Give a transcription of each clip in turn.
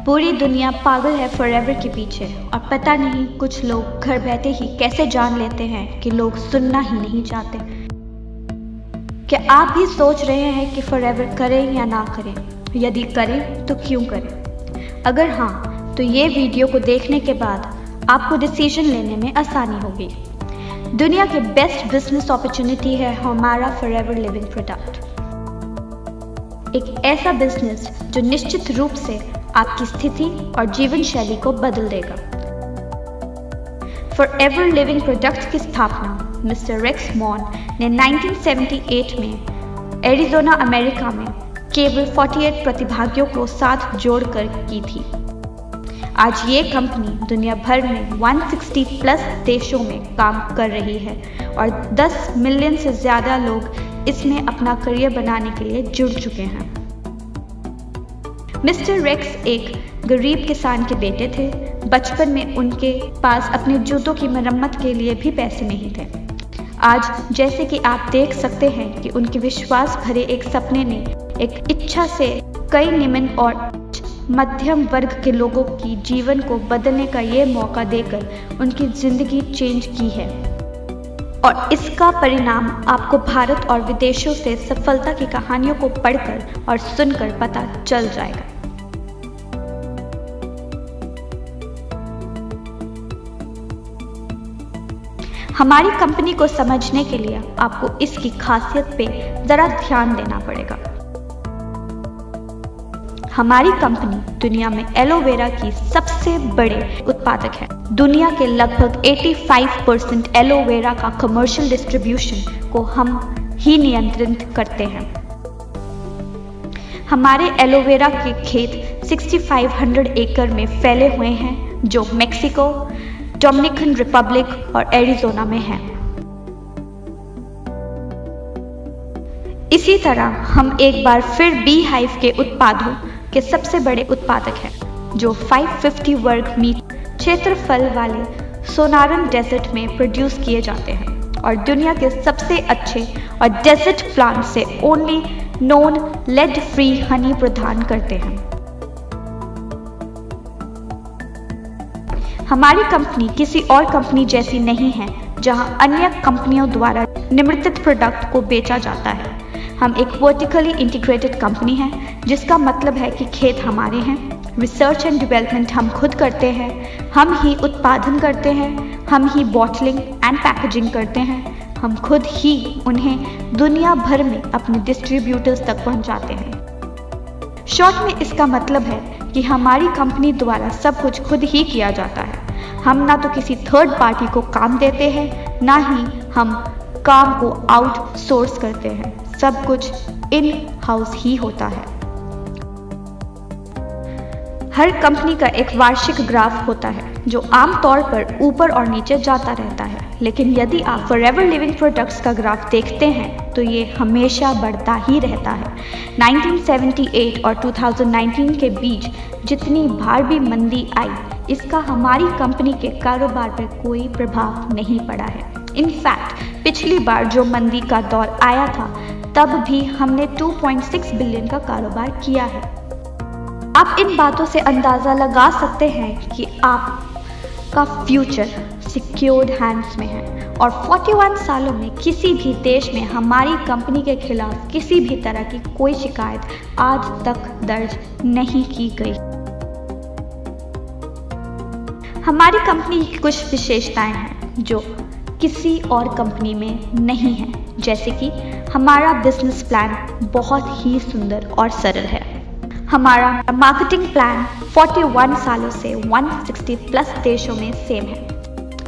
पूरी दुनिया पागल है फॉरएवर के पीछे और पता नहीं कुछ लोग घर बैठे ही कैसे जान लेते हैं कि लोग सुनना ही नहीं चाहते। क्या आप भी सोच रहे हैं कि फॉरएवर करें या ना करें? यदि करें तो क्यों करें? अगर हाँ तो ये वीडियो को देखने के बाद आपको डिसीजन लेने में आसानी होगी। दुनिया के बेस्ट बिजनेस अपॉर्चुनिटी है हमारा फॉरएवर लिविंग प्रोडक्ट। एक ऐसा बिजनेस जो निश्चित रूप से आपकी स्थिति और जीवन शैली को बदल देगा। फॉरएवर लिविंग प्रोडक्ट्स की स्थापना मिस्टर रेक्स मॉन ने 1978 में एरिज़ोना अमेरिका में केवल 48 प्रतिभागियों को साथ जोड़कर की थी। आज ये कंपनी दुनिया भर में 160 प्लस देशों में काम कर रही है और 10 मिलियन से ज़्यादा लोग इसमें अपना करियर बनाने के लिए जुड़ चुके हैं। मिस्टर रेक्स एक गरीब किसान के बेटे थे। बचपन में उनके पास अपने जूतों की मरम्मत के लिए भी पैसे नहीं थे। आज जैसे कि आप देख सकते हैं कि उनके विश्वास भरे एक सपने ने एक इच्छा से कई निम्न और मध्यम वर्ग के लोगों की जीवन को बदलने का ये मौका देकर उनकी जिंदगी चेंज की है और इसका परिणाम आपको भारत और विदेशों से सफलता की कहानियों को पढ़कर और सुनकर पता चल जाएगा। हमारी कंपनी को समझने के लिए आपको इसकी खासियत पे जरा ध्यान देना पड़ेगा। हमारी कंपनी दुनिया में एलोवेरा की सबसे बड़े उत्पादक है। दुनिया के लगभग 85% एलोवेरा का कमर्शियल डिस्ट्रीब्यूशन को हम ही नियंत्रित करते हैं। हमारे एलोवेरा के खेत 6500 एकड़ में फैले हुए हैं जो मेक्सिको, डोमिनिकन रिपब्लिक और एरिज़ोना में है। इसी तरह हम एक बार फिर बी हाइव के उत्पादों के सबसे बड़े उत्पादक हैं जो 550 वर्ग मीटर क्षेत्रफल वाले सोनारन डेजर्ट में प्रोड्यूस किए जाते हैं और दुनिया के सबसे अच्छे और डेजर्ट प्लांट से only non lead free honey प्रदान करते हैं। हमारी कंपनी किसी और कंपनी जैसी नहीं है जहां अन्य कंपनियों द्वारा निर्मित प्रोडक्ट को बेचा जाता है। हम एक वर्टिकली इंटीग्रेटेड कंपनी है जिसका मतलब है कि खेत हमारे हैं, रिसर्च एंड डेवलपमेंट हम खुद करते हैं, हम ही उत्पादन करते हैं, हम ही बॉटलिंग एंड पैकेजिंग करते हैं, हम खुद ही उन्हें दुनिया भर में अपने डिस्ट्रीब्यूटर्स तक पहुंचाते हैं। शॉर्ट में इसका मतलब है कि हमारी कंपनी द्वारा सब कुछ खुद ही किया जाता है। हम ना तो किसी थर्ड पार्टी को काम देते हैं, ना ही हम काम को आउटसोर्स करते हैं। सब कुछ इन हाउस ही होता है। हर कंपनी का एक वार्षिक ग्राफ होता है जो आमतौर पर ऊपर और नीचे जाता रहता है, लेकिन यदि आप फॉरएवर लिविंग प्रोडक्ट्स का ग्राफ देखते हैं तो ये हमेशा बढ़ता ही रहता है। 1978 और 2019 के बीच जितनी बार भी मंदी आई, इसका हमारी कंपनी के कारोबार पर कोई प्रभाव नहीं पड़ा है। इनफैक्ट पिछली बार जो मंदी का दौर आया था तब भी हमने 2.6 बिलियन का कारोबार किया है। आप इन बातों से अंदाज़ा लगा सकते हैं कि आपका फ्यूचर सिक्योर्ड हैंड्स में है और 41 सालों में किसी भी देश में हमारी कंपनी के खिलाफ किसी भी तरह की कोई शिकायत आज तक दर्ज नहीं की गई। हमारी कंपनी की कुछ विशेषताएं हैं जो किसी और कंपनी में नहीं है, जैसे कि हमारा बिजनेस प्लान बहुत ही सुंदर और सरल है। हमारा मार्केटिंग प्लान 41 सालों से 160 प्लस देशों में सेम है,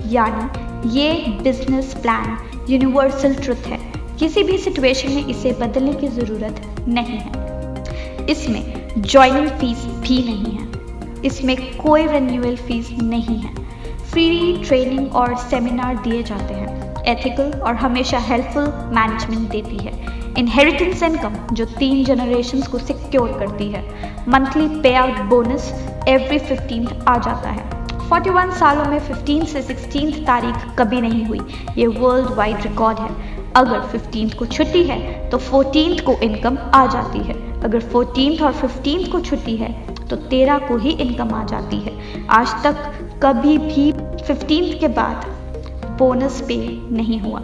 यानी ये बिजनेस प्लान यूनिवर्सल ट्रुथ है। किसी भी सिचुएशन में इसे बदलने की ज़रूरत नहीं है। इसमें ज्वाइनिंग फीस भी नहीं है, इसमें कोई रिन्यूअल फीस नहीं है। फ्री ट्रेनिंग और सेमिनार दिए जाते हैं। एथिकल और हमेशा हेल्पफुल मैनेजमेंट देती है। इनहेरिटेंस इनकम जो 3 जनरेशन्स को सिक्योर करती है। मंथली पे आउट बोनस एवरी 15th आ जाता है। 41 सालों में 15 से 16 तारीख कभी नहीं हुई, ये वर्ल्ड वाइड रिकॉर्ड है। अगर 15th को छुट्टी है तो 14th को इनकम आ जाती है। अगर 14th और 15th को छुट्टी है तो 13 को ही इनकम आ जाती है। आज तक कभी भी 15th के बाद बोनस पे नहीं हुआ।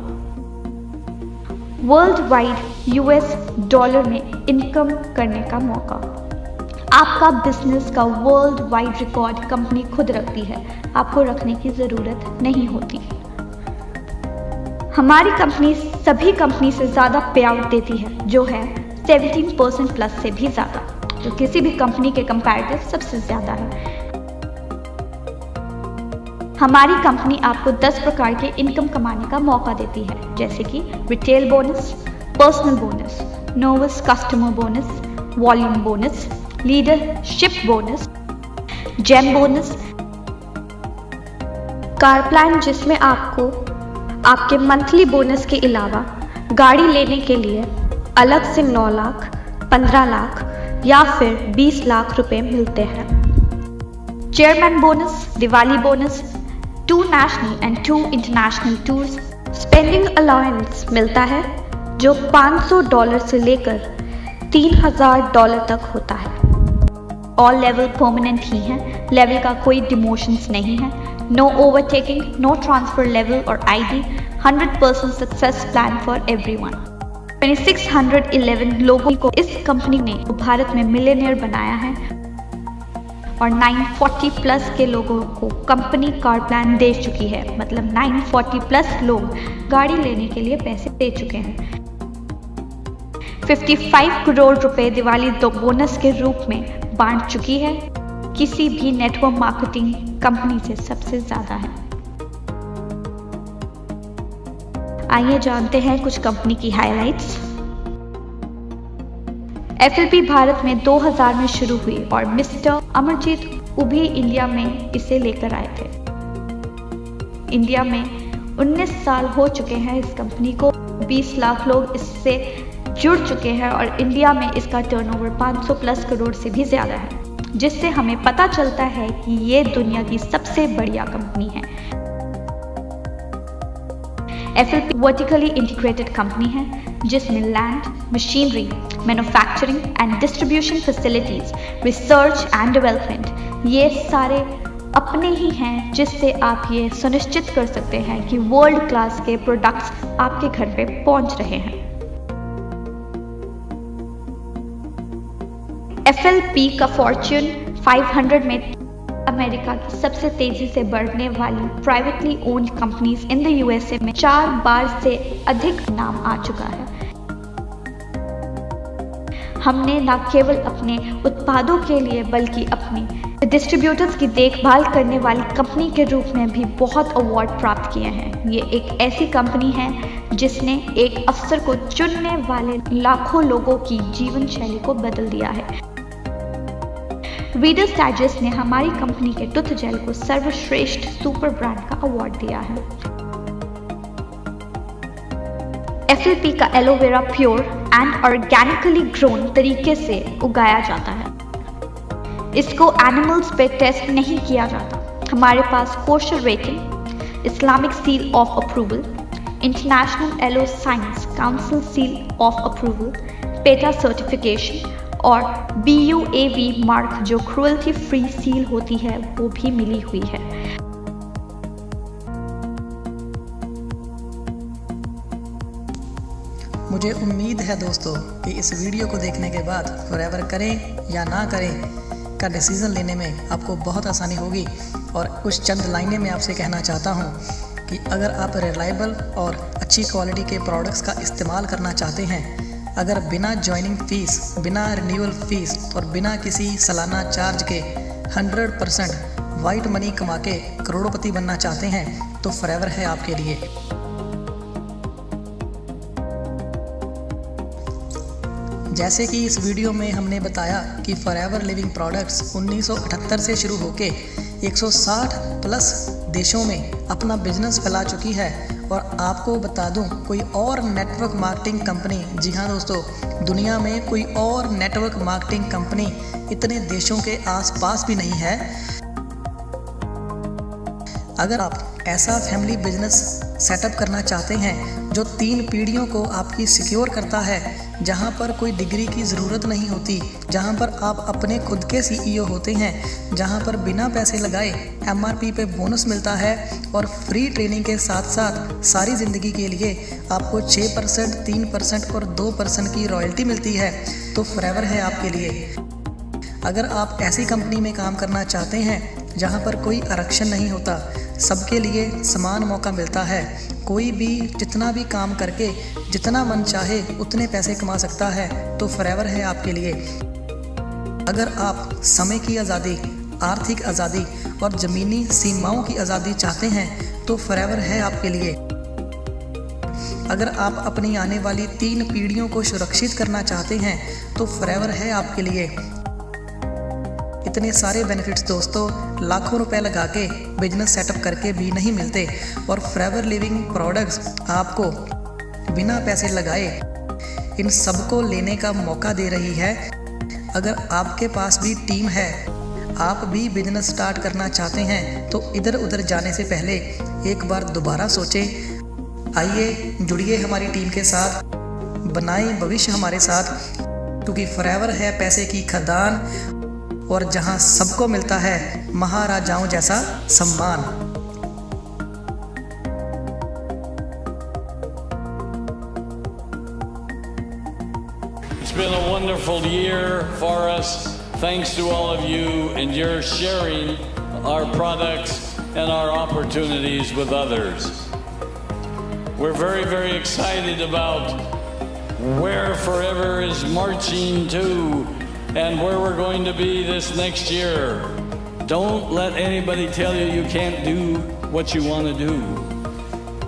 वर्ल्ड वाइड US डॉलर में इनकम करने का मौका। आपका बिजनेस का वर्ल्ड वाइड रिकॉर्ड कंपनी खुद रखती है, आपको रखने की ज़रूरत नहीं होती। हमारी कंपनी सभी कंपनी से ज़्यादा पे आउट देती है, जो है 17% प्लस से भी ज़्यादा, जो किसी भी कंपनी के कंपैरेटिव सबसे ज़्यादा है। हमारी कंपनी आपको 10 प्रकार के इनकम कमाने का मौका देती है, जैसे कि retail bonus, personal bonus, novice customer bonus, volume bonus, leadership bonus, gem bonus, car plan जिसमें आपको आपके मंथली बोनस के अलावा गाड़ी लेने के लिए अलग से 9 लाख, 15 लाख या फिर 20 लाख रुपए मिलते हैं। Chairman bonus, Diwali bonus, 2 national and 2 international tours, spending allowance मिलता है जो $500 से लेकर $3000 तक होता है। ऑल लेवल परमानेंट ही है, लेवल का कोई डिमोशंस नहीं है। No overtaking, no transfer level और ID, 100% success plan for everyone. 2611 लोगों को इस कंपनी ने भारत में मिलियनेयर बनाया है और 940 प्लस के लोगों को कंपनी कार प्लान दे चुकी है। मतलब 940 प्लस लोग गाड़ी लेने के लिए पैसे दे चुके हैं। 55 करोड़ रुपए दिवाली बोनस के रूप में बांट चुकी है, किसी भी नेटवर्क मार्केटिंग कंपनी से सबसे ज्यादा है। आइए जानते हैं कुछ कंपनी की हाइलाइट्स। FLP भारत में 2000 में शुरू हुई और मिस्टर अमरजीत उभी इंडिया में इसे लेकर आए थे। इंडिया में 19 साल हो चुके हैं इस कंपनी को, 20 लाख लोग इससे जुड़ चुके हैं और इंडिया में इसका टर्नओवर 500 प्लस करोड़ से भी ज्यादा है, जिससे हमें पता चलता है कि ये दुनिया की सबसे बढ़िया कंपनी है। FLP वर्टिकली इंटीग्रेटेड कंपनी है जिसमें land, machinery, manufacturing and distribution facilities, research and development ये सारे अपने ही हैं, जिससे आप ये सुनिश्चित कर सकते हैं कि वर्ल्ड क्लास के प्रोडक्ट्स आपके घर पे पहुंच रहे हैं। FLP का फॉर्च्यून 500 में अमेरिका की सबसे तेजी से बढ़ने वाली privately owned companies in the USA में 4 बार से अधिक नाम आ चुका है। हमने न केवल अपने उत्पादों के लिए बल्कि अपने डिस्ट्रीब्यूटर्स की देखभाल करने वाली कंपनी के रूप में भी बहुत अवार्ड प्राप्त किए हैं। ये एक ऐसी कंपनी है जिसने एक अफसर को चुनने वाले लाखों लोगों की जीवन शैली को बदल दिया है। रीडर्स डाइजेस्ट ने हमारी कंपनी के टूथ जेल को सर्वश्रेष्ठ सुपर ब्रांड का अवार्ड दिया है। FLP का aloe vera pure and organically grown तरीके से उगाया जाता है। इसको एनिमल्स पे टेस्ट नहीं किया जाता। हमारे पास kosher rating, Islamic seal of approval, international aloe science council seal of approval, PETA certification और BUAV मार्क जो क्रुएल्टी फ्री सील होती है वो भी मिली हुई है। मुझे उम्मीद है दोस्तों कि इस वीडियो को देखने के बाद फॉरएवर करें या ना करें का डिसीज़न लेने में आपको बहुत आसानी होगी। और कुछ चंद लाइनें मैं आपसे कहना चाहता हूँ कि अगर आप रिलायबल और अच्छी क्वालिटी के प्रोडक्ट्स का इस्तेमाल करना चाहते हैं, अगर बिना ज्वाइनिंग फ़ीस, बिना रिन्यूअल फ़ीस और बिना किसी सालाना चार्ज के 100% वाइट मनी कमा के करोड़पति बनना चाहते हैं तो फॉरएवर है आपके लिए। जैसे कि इस वीडियो में हमने बताया कि फॉरएवर लिविंग प्रोडक्ट्स 1978 से शुरू होके 160 प्लस देशों में अपना बिजनेस फैला चुकी है। और आपको बता दूं, कोई और नेटवर्क मार्केटिंग कंपनी, जी हाँ दोस्तों, दुनिया में कोई और नेटवर्क मार्केटिंग कंपनी इतने देशों के आसपास भी नहीं है। अगर आप ऐसा फैमिली बिजनेस सेटअप करना चाहते हैं जो 3 पीढ़ियों को आपकी सिक्योर करता है, जहां पर कोई डिग्री की ज़रूरत नहीं होती, जहां पर आप अपने खुद के CEO होते हैं, जहां पर बिना पैसे लगाए MRP पे बोनस मिलता है और फ्री ट्रेनिंग के साथ साथ सारी ज़िंदगी के लिए आपको 6%, 3% और 2% की रॉयल्टी मिलती है, तो फॉरएवर है आपके लिए। अगर आप ऐसी कंपनी में काम करना चाहते हैं जहां पर कोई आरक्षण नहीं होता, सबके लिए समान मौका मिलता है, कोई भी जितना भी काम करके जितना मन चाहे उतने पैसे कमा सकता है, तो फॉरएवर है आपके लिए। अगर आप समय की आज़ादी, आर्थिक आज़ादी और ज़मीनी सीमाओं की आज़ादी चाहते हैं तो फॉरएवर है आपके लिए। अगर आप अपनी आने वाली 3 पीढ़ियों को सुरक्षित करना चाहते हैं तो फॉरएवर है आपके लिए। इतने सारे बेनिफिट्स दोस्तों लाखों रुपए लगा के बिजनेस सेटअप करके भी नहीं मिलते, और फॉरएवर लिविंग प्रोडक्ट्स आपको बिना पैसे लगाए इन सबको लेने का मौका दे रही है। अगर आपके पास भी टीम है, आप भी बिजनेस स्टार्ट करना चाहते हैं, तो इधर उधर जाने से पहले एक बार दोबारा सोचें। आइए जुड़िए हमारी टीम के साथ, बनाएं भविष्य हमारे साथ, क्योंकि फॉरएवर है पैसे की खदान और जहां सबको मिलता है महाराजाओं जैसा सम्मान। It's been a wonderful year for us. Thanks to all of you and your sharing our products and our opportunities with others. We're very, very excited about where Forever is marching to and where we're going to be this next year. Don't let anybody tell you you can't do what you want to do.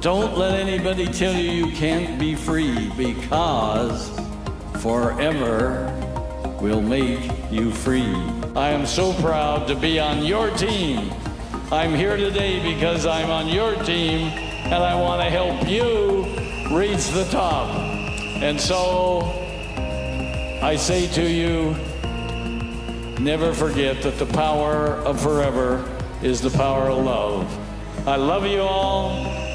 Don't let anybody tell you you can't be free, because Forever will make you free. I am so proud to be on your team. I'm here today because I'm on your team and I want to help you reach the top. And so I say to you, never forget that the power of Forever is the power of love. I love you all.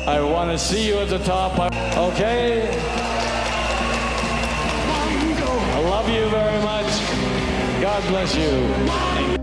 I want to see you at the top. Okay? I love you very much. God bless you.